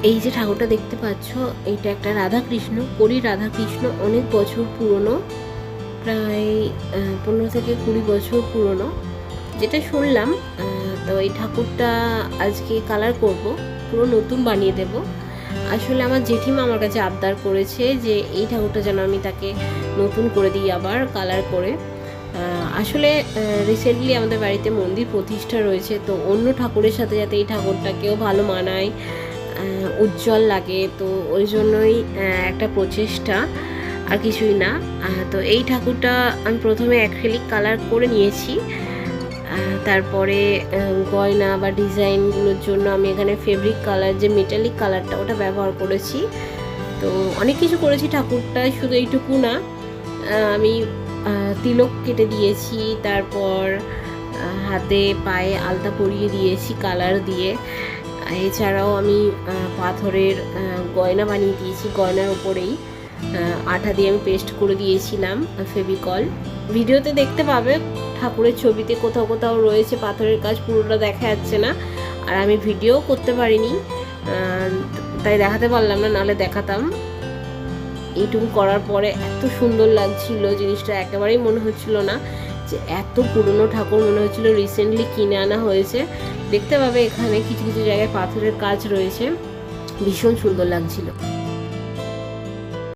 এই যে ঠাকুরটা দেখতে পাচ্ছ, এটা একটা রাধা কৃষ্ণ, করি রাধা কৃষ্ণ, অনেক বছর পুরনো, প্রায় 15 থেকে 20 বছর পুরনো যেটা শুনলাম। তো এই ঠাকুরটা আজকে কালার করব, পুরো নতুন বানিয়ে দেব। আসলে আমার জেঠিমা আমার কাছে আবদার করেছে যে এই ঠাকুরটা যেন আমি তাকে নতুন করে দিই, আবার কালার করে। আসলে রিসেন্টলি আমাদের বাড়িতে মন্দির প্রতিষ্ঠা রয়েছে, তো অন্য ঠাকুরের সাথে যাতে এই ঠাকুরটাকেও ভালো মানায়, উজ্জ্বল লাগে, তো ওই জন্যই একটা প্রচেষ্টা, আর কিছুই না। তো এই ঠাকুরটা আমি প্রথমে অ্যাক্রিলিক কালার করে নিয়েছি, তারপরে গয়না বা ডিজাইনগুলোর জন্য আমি এখানে ফেব্রিক কালার, যে মেটালিক কালারটা, ওটা ব্যবহার করেছি। তো অনেক কিছু করেছি ঠাকুরটায়, শুধু এইটুকু না, আমি তিলক কেটে দিয়েছি, তারপর হাতে পায়ে আলতা পরিয়ে দিয়েছি কালার দিয়ে। এছাড়াও আমি পাথরের গয়না বানিয়ে দিয়েছি, গয়নার ওপরেই আঠা দিয়ে আমি পেস্ট করে দিয়েছিলাম ফেভিকল। ভিডিওতে দেখতে পাবে, ঠাকুরের ছবিতে কোথাও কোথাও রয়েছে পাথরের কাজ, পুরোটা দেখা যাচ্ছে না, আর আমি ভিডিও করতে পারিনি, তাই দেখাতে পারলাম না, নাহলে দেখাতাম। এইটুকু করার পরে এত সুন্দর লাগছিল জিনিসটা, একেবারেই মনে হচ্ছিল না যে এত পুরনো ঠাকুর, মনে হচ্ছিল রিসেন্টলি কিনে আনা হয়েছে। দেখতে পাবে এখানে কিছু কিছু জায়গায় পাথরের কাজ রয়েছে, ভীষণ সুন্দর লাগছিল।